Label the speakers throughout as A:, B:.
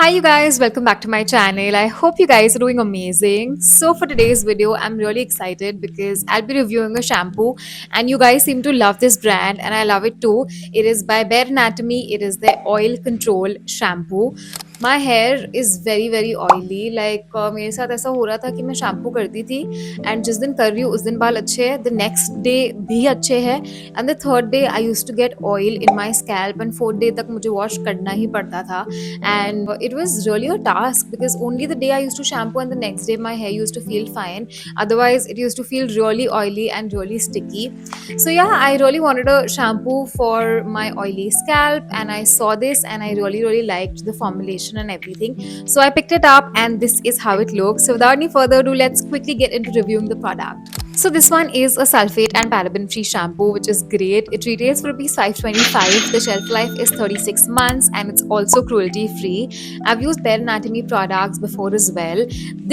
A: Hi you guys, welcome back to my channel. I hope you guys are doing amazing. So for today's video, I'm really excited because I'll be reviewing a shampoo and you guys seem to love this brand and I love it too. It is by Bare Anatomy. It is the oil control shampoo. My hair is very oily. मेरे साथ ऐसा हो रहा था कि मैं shampoo करती थी एंड जिस दिन कर रही हूँ उस दिन बाल अच्छे हैं, द नेक्स्ट डे भी अच्छे हैं and the third day I used to get oil in my scalp and fourth day तक मुझे वॉश करना ही पड़ता था. And it was really a task because only the day I used to shampoo and the next day my hair used to feel fine. Otherwise, it used to feel really oily and really sticky. So, yeah, I really wanted a shampoo for my oily scalp, and I saw this and I really liked the formulation and everything. So, I picked it up, and this is how it looks. So, without any further ado, let's quickly get into reviewing the product. So this one is a sulfate and paraben free shampoo, which is great. It retails for rupees 525. The shelf life is 36 months and it's also cruelty free. I've used Bare Anatomy products before as well.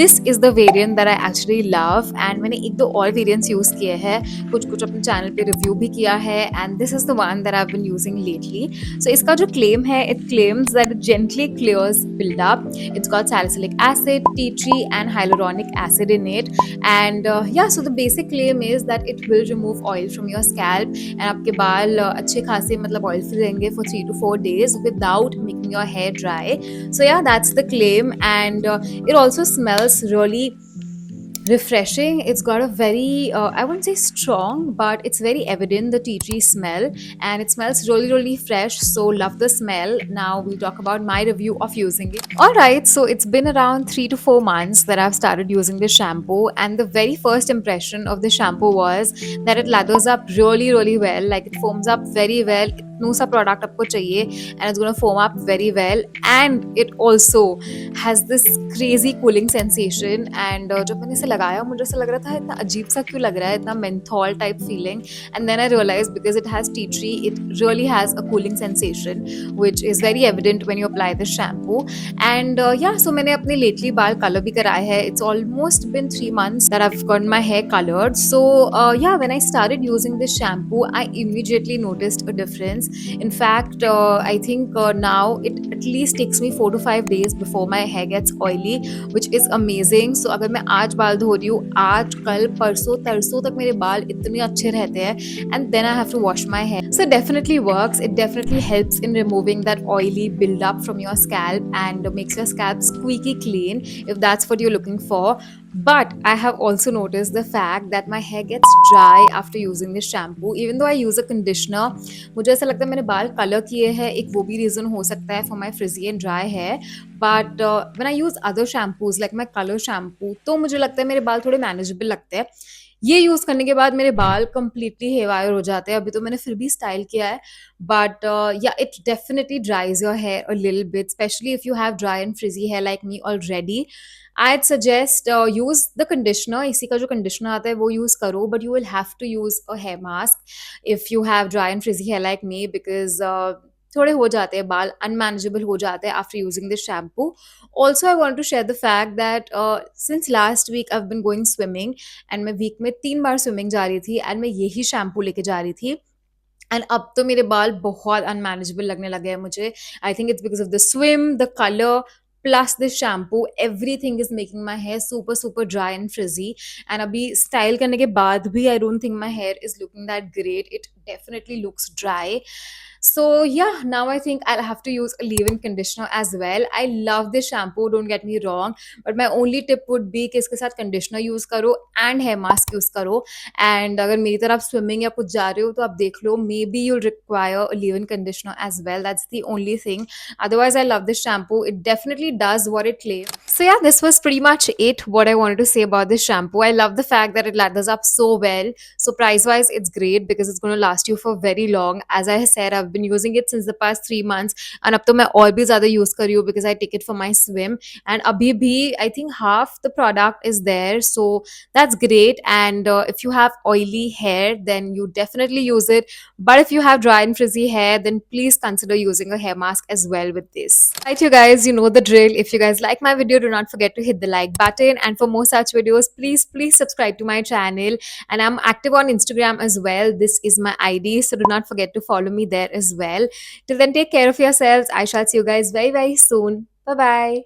A: This is the variant that I actually love and मैंने एक दो और variants use किए हैं, कुछ कुछ अपने channel पे review भी किया है and this is the one that I've been using lately. So इसका जो claim है, it claims that it gently clears buildup. It's got salicylic acid, tea tree and hyaluronic acid in it. And so the basic claim is that it will remove oil from your scalp and आपके बाल अच्छे खासे मतलब oil free रहेंगे for 3 to 4 days without making your hair dry. So yeah, that's the claim. And it also smells really refreshing. It's got a very I wouldn't say strong, but it's very evident the tea tree smell, and it smells really fresh. So love the smell. Now we'll talk about my review of using it. All right, so it's been around 3 to 4 months that I've started using this shampoo, and the very first impression of the shampoo was that it lathers up really well. Like it foams up very well. इतनू सा product आपको चाहिए and it's going to foam up very well, and it also has this crazy cooling sensation. And जब मैंने इसे लगाया मुझे ऐसा लग रहा था इतना अजीब सा क्यों लग रहा है, इतना menthol type feeling. And then I realized because it has tea tree, it really has a cooling sensation which is very evident when you apply the shampoo. And so मैंने अपने lately बाल color भी कराए हैं. It's almost been 3 months that I've gotten my hair colored. So when I started using this shampoo, I immediately noticed a difference. In fact, I think now it at least takes me 4 to 5 days before my hair gets oily, which is amazing. So अगर मैं आज बाल धो रही हूँ, आज कल परसों तरसों तक मेरे बाल इतने अच्छे रहते हैं, and then I have to wash my hair. So it definitely works. It definitely helps in removing that oily buildup from your scalp and makes your scalp squeaky clean if that's what you're looking for. But I have also noticed the fact that my hair gets dry after using this shampoo, even though I use a conditioner. मुझे ऐसा लगता है मैंने बाल colour किए हैं, एक वो भी रीज़न हो सकता है for my frizzy and dry hair. But when I use other shampoos like my color shampoo, तो मुझे लगता है मेरे बाल थोड़े manageable लगते हैं. ये यूज़ करने के बाद मेरे बाल completely haywire हो जाते हैं. अभी तो मैंने फिर भी स्टाइल किया है, but it definitely dries your hair a little bit, especially if you have dry and frizzy hair like me already. I'd suggest use the conditioner. इसी का जो conditioner आता है वो use करो, but you will have to use a hair mask if you have dry and frizzy hair like me because थोड़े हो जाते हैं बाल unmanageable हो जाते हैं after using this shampoo. Also, I want to share the fact that since last week I've been going swimming and मैं week में 3 बार swimming जा रही थी and मैं यही shampoo लेके जा रही थी. एंड अब तो मेरे बाल बहुत अनमैनेजेबल लगने लगे हैं मुझे. I think it's because of the swim, the colour, plus this shampoo. Everything is making my hair super dry and frizzy. And अभी स्टाइल करने के बाद भी I don't think my hair is looking that great. It definitely looks dry. So yeah, now I think I'll have to use a leave-in conditioner as well. I love this shampoo, don't get me wrong, but my only tip would be कि इसके साथ conditioner use करो and hair mask use करो. And अगर मेरी तरह आप swimming या कुछ जा रहे हो तो आप देख लो, maybe you'll require a leave-in conditioner as well. That's the only thing. Otherwise, I love this shampoo. It definitely does what it claims. So yeah, this was pretty much it. What I wanted to say about this shampoo. I love the fact that it lathers up so well. So price-wise, it's great because it's going to last you for very long. As I said, I've been using it since the past 3 months, and अब तो मैं और भी ज़्यादा use कर रही हूँ because I take it for my swim. And अभी भी I think half the product is there, so that's great. And if you have oily hair, then you definitely use it. But if you have dry and frizzy hair, then please consider using a hair mask as well with this. Right, you guys, you know the drill. If you guys like my video, do not forget to hit the like button. And for more such videos, please subscribe to my channel. And I'm active on Instagram as well. This is my ID, so do not forget to follow me there as well. Till then, take care of yourselves. I shall see you guys very soon. Bye bye.